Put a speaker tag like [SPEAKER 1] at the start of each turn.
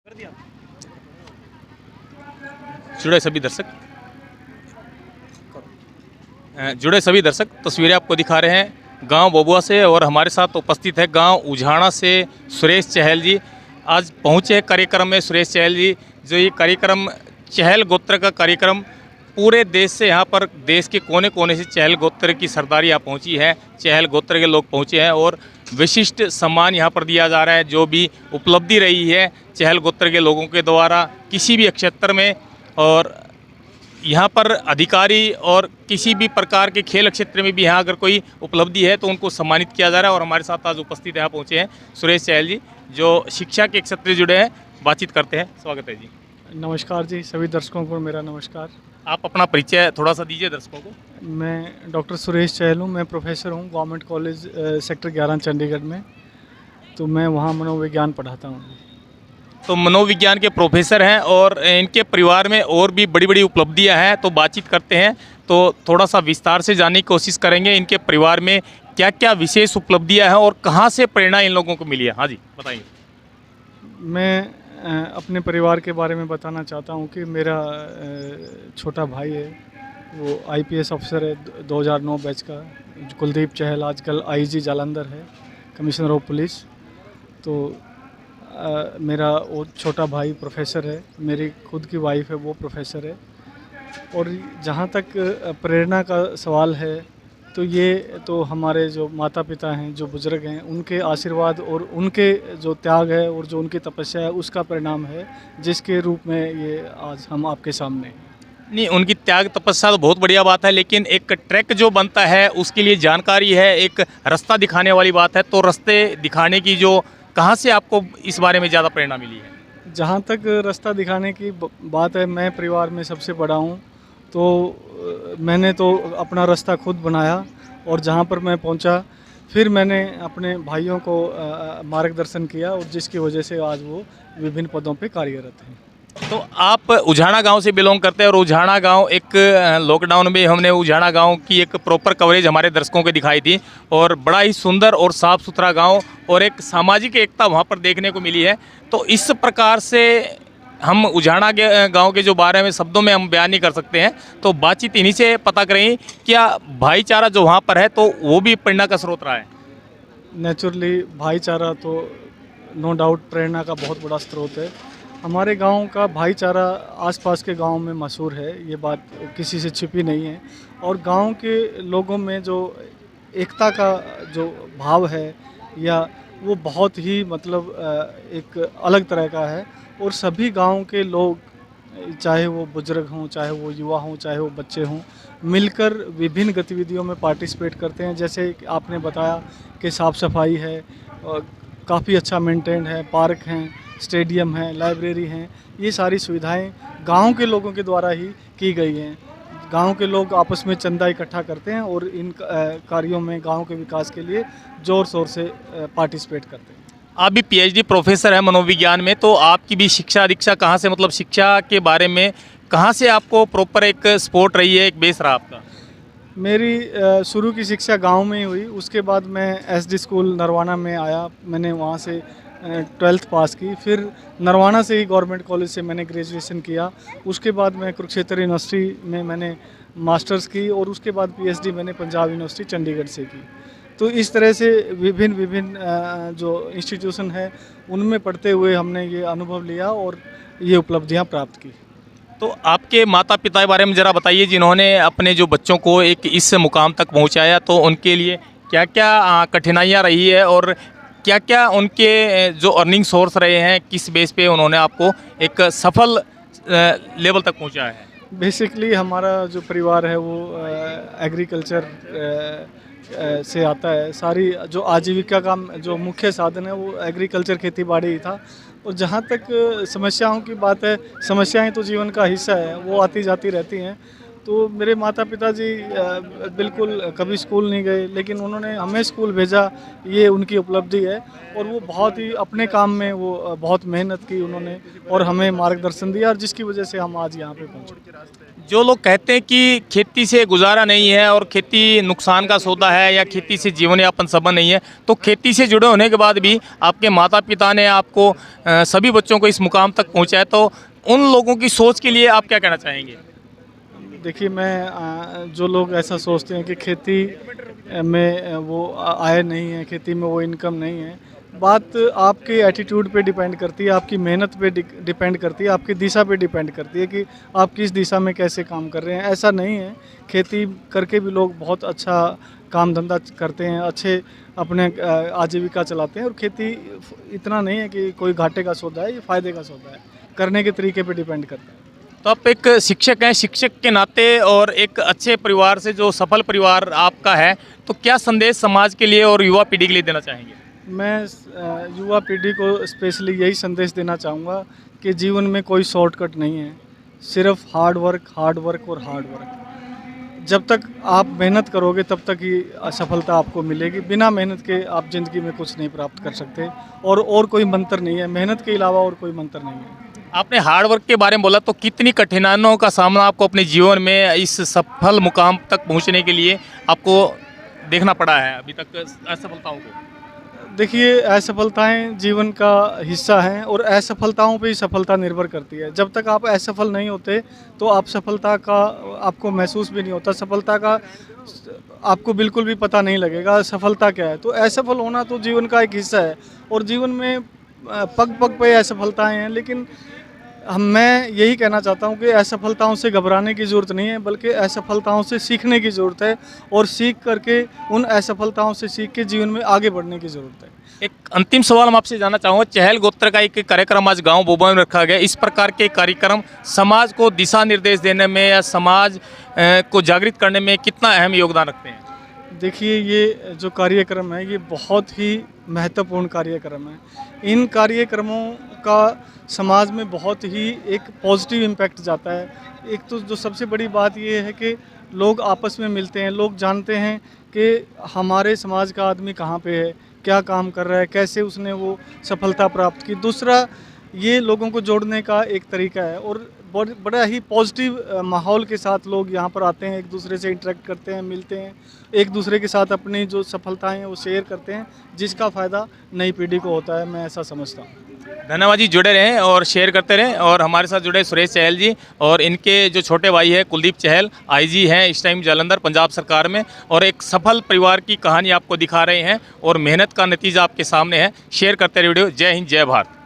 [SPEAKER 1] कर दिया। जुड़े सभी दर्शक जुड़े सभी दर्शक तस्वीरें आपको दिखा रहे हैं गांव बबुआ से, और हमारे साथ उपस्थित है गांव उझाना से सुरेश चहल जी। आज पहुंचे कार्यक्रम में सुरेश चहल जी, जो ये कार्यक्रम चहल गोत्र का कार्यक्रम पूरे देश से, यहाँ पर देश के कोने कोने से चहल गोत्र की सरदारी यहाँ पहुँची है, चहल गोत्र के लोग पहुँचे हैं और विशिष्ट सम्मान यहाँ पर दिया जा रहा है। जो भी उपलब्धि रही है चहल गोत्र के लोगों के द्वारा किसी भी क्षेत्र में, और यहाँ पर अधिकारी और किसी भी प्रकार के खेल क्षेत्र में भी यहाँ अगर कोई उपलब्धि है तो उनको सम्मानित किया जा रहा है। और हमारे साथ आज उपस्थित यहाँ पहुँचे हैं सुरेश चहल जी, जो शिक्षा के क्षेत्र से जुड़े हैं। बातचीत करते हैं। स्वागत है जी।
[SPEAKER 2] नमस्कार जी, सभी दर्शकों को मेरा नमस्कार।
[SPEAKER 1] आप अपना परिचय थोड़ा सा दीजिए दर्शकों को।
[SPEAKER 2] मैं डॉक्टर सुरेश चहल हूँ, मैं प्रोफेसर हूँ गवर्नमेंट कॉलेज सेक्टर 11 चंडीगढ़ में। तो मैं वहाँ मनोविज्ञान पढ़ाता हूँ।
[SPEAKER 1] तो मनोविज्ञान के प्रोफेसर हैं और इनके परिवार में और भी बड़ी बड़ी उपलब्धियां हैं, तो बातचीत करते हैं। तो थोड़ा सा विस्तार से जानने की कोशिश करेंगे इनके परिवार में क्या क्या विशेष उपलब्धियां हैं और कहाँ से प्रेरणा इन लोगों को मिली है। हाँ जी, बताइए।
[SPEAKER 2] मैं अपने परिवार के बारे में बताना चाहता हूँ कि मेरा छोटा भाई है, वो IPS अफसर है 2009 बैच का, कुलदीप चहल, आजकल IG जालंधर है, कमिश्नर ऑफ पुलिस। तो मेरा वो छोटा भाई प्रोफेसर है, मेरी खुद की वाइफ है वो प्रोफेसर है। और जहाँ तक प्रेरणा का सवाल है तो ये तो हमारे जो माता पिता हैं, जो बुज़ुर्ग हैं, उनके आशीर्वाद और उनके जो त्याग है और जो उनकी तपस्या है उसका परिणाम है, जिसके रूप में ये आज हम आपके सामने हैं।
[SPEAKER 1] नहीं, उनकी त्याग तपस्या तो बहुत बढ़िया बात है, लेकिन एक ट्रैक जो बनता है उसके लिए जानकारी है, एक रास्ता दिखाने वाली बात है। तो रास्ते दिखाने की जो कहाँ से आपको इस बारे में ज़्यादा प्रेरणा मिली है?
[SPEAKER 2] जहाँ तक रास्ता दिखाने की बात है, मैं परिवार में सबसे बड़ा हूँ, तो मैंने तो अपना रास्ता खुद बनाया और जहाँ पर मैं पहुँचा फिर मैंने अपने भाइयों को मार्गदर्शन किया, और जिसकी वजह से आज वो विभिन्न पदों पे कार्यरत हैं।
[SPEAKER 1] तो आप उझाना गांव से बिलोंग करते हैं, और उझाना गांव एक लॉकडाउन में हमने उझाना गांव की एक प्रॉपर कवरेज हमारे दर्शकों को दिखाई थी, और बड़ा ही सुंदर और साफ़ सुथरा गांव और एक सामाजिक एकता वहां पर देखने को मिली है। तो इस प्रकार से हम उझाना के गांव के जो बारे में शब्दों में हम बयान नहीं कर सकते हैं, तो बातचीत इन्हीं से पता करें क्या भाईचारा जो वहाँ पर है तो वो भी प्रेरणा का स्रोत रहा है।
[SPEAKER 2] नेचुरली भाईचारा तो नो डाउट प्रेरणा का बहुत बड़ा स्रोत है। हमारे गांव का भाईचारा आसपास के गांव में मशहूर है, ये बात किसी से छिपी नहीं है। और गांव के लोगों में जो एकता का जो भाव है या वो बहुत ही मतलब एक अलग तरह का है। और सभी गांव के लोग, चाहे वो बुजुर्ग हों, चाहे वो युवा हों, चाहे वो बच्चे हों, मिलकर विभिन्न गतिविधियों में पार्टिसिपेट करते हैं। जैसे आपने बताया कि साफ़ सफाई है, काफ़ी अच्छा मेंटेन है, पार्क हैं, स्टेडियम है, लाइब्रेरी हैं, ये सारी सुविधाएं गांव के लोगों के द्वारा ही की गई हैं। गांव के लोग आपस में चंदा इकट्ठा करते हैं और इन कार्यों में गांव के विकास के लिए ज़ोर शोर से पार्टिसिपेट करते हैं।
[SPEAKER 1] आप भी PhD प्रोफेसर हैं मनोविज्ञान में, तो आपकी भी शिक्षा दीक्षा कहाँ से, मतलब शिक्षा के बारे में कहाँ से आपको प्रॉपर एक सपोर्ट रही है, एक बेस रहा आपका?
[SPEAKER 2] मेरी शुरू की शिक्षा गांव में ही हुई, उसके बाद मैं SD स्कूल नरवाना में आया, मैंने वहाँ से 12th पास की। फिर नरवाना से ही गवर्नमेंट कॉलेज से मैंने ग्रेजुएशन किया। उसके बाद मैं कुरुक्षेत्र यूनिवर्सिटी में मैंने मास्टर्स की, और उसके बाद PhD मैंने पंजाब यूनिवर्सिटी चंडीगढ़ से की। तो इस तरह से विभिन्न जो इंस्टीट्यूशन है उनमें पढ़ते हुए हमने ये अनुभव लिया और ये उपलब्धियाँ प्राप्त की।
[SPEAKER 1] तो आपके माता पिता के बारे में ज़रा बताइए, जिन्होंने अपने जो बच्चों को एक इस मुकाम तक पहुंचाया, तो उनके लिए क्या क्या कठिनाइयां रही है और क्या क्या उनके जो अर्निंग सोर्स रहे हैं, किस बेस पे उन्होंने आपको एक सफल लेवल तक पहुंचाया है?
[SPEAKER 2] बेसिकली हमारा जो परिवार है वो एग्रीकल्चर से आता है। सारी जो आजीविका का जो मुख्य साधन है वो एग्रीकल्चर, खेती बाड़ी ही था। और जहाँ तक समस्याओं की बात है, समस्याएं तो जीवन का हिस्सा है, वो आती जाती रहती हैं। तो मेरे माता पिता जी बिल्कुल कभी स्कूल नहीं गए, लेकिन उन्होंने हमें स्कूल भेजा, ये उनकी उपलब्धि है। और वो बहुत ही अपने काम में वो बहुत मेहनत की उन्होंने और हमें मार्गदर्शन दिया, और जिसकी वजह से हम आज यहाँ पे पहुँचे।
[SPEAKER 1] जो लोग कहते हैं कि खेती से गुजारा नहीं है और खेती नुकसान का सौदा है या खेती से जीवन यापन संभव नहीं है, तो खेती से जुड़े होने के बाद भी आपके माता पिता ने आपको सभी बच्चों को इस मुकाम तक पहुँचाया, तो उन लोगों की सोच के लिए आप क्या कहना चाहेंगे?
[SPEAKER 2] देखिए, जो लोग ऐसा सोचते हैं कि खेती में वो आय नहीं है, खेती में वो इनकम नहीं है, बात आपके एटीट्यूड पे डिपेंड करती है, आपकी मेहनत पे डिपेंड करती है, आपकी दिशा पे डिपेंड करती है कि आप किस दिशा में कैसे काम कर रहे हैं। ऐसा नहीं है, खेती करके भी लोग बहुत अच्छा काम धंधा करते हैं, अच्छे अपने आजीविका चलाते हैं। और खेती इतना नहीं है कि कोई घाटे का सौदा है, ये फ़ायदे का सौदा है, करने के तरीके पे डिपेंड करता है।
[SPEAKER 1] तो आप एक शिक्षक हैं, शिक्षक के नाते और एक अच्छे परिवार से जो सफल परिवार आपका है, तो क्या संदेश समाज के लिए और युवा पीढ़ी के लिए देना चाहेंगे?
[SPEAKER 2] मैं युवा पीढ़ी को स्पेशली यही संदेश देना चाहूँगा कि जीवन में कोई शॉर्टकट नहीं है, सिर्फ हार्ड वर्क और हार्ड वर्क। जब तक आप मेहनत करोगे तब तक ही सफलता आपको मिलेगी। बिना मेहनत के आप ज़िंदगी में कुछ नहीं प्राप्त कर सकते, और कोई मंत्र नहीं है, मेहनत के अलावा और कोई मंत्र नहीं है।
[SPEAKER 1] आपने हार्ड वर्क के बारे में बोला, तो कितनी कठिनाइयों का सामना आपको अपने जीवन में इस सफल मुकाम तक पहुंचने के लिए आपको देखना पड़ा है अभी तक असफलताओं को?
[SPEAKER 2] देखिए, असफलताएं जीवन का हिस्सा हैं, और असफलताओं पे ही सफलता निर्भर करती है। जब तक आप असफल नहीं होते तो आप सफलता का आपको महसूस भी नहीं होता, सफलता का आपको बिल्कुल भी पता नहीं लगेगा सफलता क्या है। तो असफल होना तो जीवन का एक हिस्सा है, और जीवन में पग पग पे असफलताएं हैं, लेकिन मैं यही कहना चाहता हूँ कि असफलताओं से घबराने की ज़रूरत नहीं है, बल्कि असफलताओं से सीखने की ज़रूरत है, और सीख करके उन असफलताओं से सीख के जीवन में आगे बढ़ने की ज़रूरत है।
[SPEAKER 1] एक अंतिम सवाल हम आपसे जानना चाहूँगा, चहल गोत्र का एक कार्यक्रम आज गांव बोबा में रखा गया, इस प्रकार के कार्यक्रम समाज को दिशा निर्देश देने में या समाज को जागृत करने में कितना अहम योगदान रखते हैं?
[SPEAKER 2] देखिए, ये जो कार्यक्रम है ये बहुत ही महत्वपूर्ण कार्यक्रम है। इन कार्यक्रमों का समाज में बहुत ही एक पॉजिटिव इम्पैक्ट जाता है। एक तो जो सबसे बड़ी बात ये है कि लोग आपस में मिलते हैं, लोग जानते हैं कि हमारे समाज का आदमी कहाँ पे है, क्या काम कर रहा है, कैसे उसने वो सफलता प्राप्त की। दूसरा, ये लोगों को जोड़ने का एक तरीका है, और बड़ा ही पॉजिटिव माहौल के साथ लोग यहाँ पर आते हैं, एक दूसरे से इंटरेक्ट करते हैं, मिलते हैं, एक दूसरे के साथ अपनी जो सफलताएं हैं वो शेयर करते हैं, जिसका फ़ायदा नई पीढ़ी को होता है, मैं ऐसा समझता हूँ।
[SPEAKER 1] धन्यवाद जी, जुड़े रहें और शेयर करते रहें। और हमारे साथ जुड़े सुरेश चहल जी, और इनके जो छोटे भाई है कुलदीप चहल, आईजी हैं इस टाइम जालंधर पंजाब सरकार में, और एक सफल परिवार की कहानी आपको दिखा रहे हैं, और मेहनत का नतीजा आपके सामने है। शेयर करते रहे वीडियो। जय हिंद, जय भारत।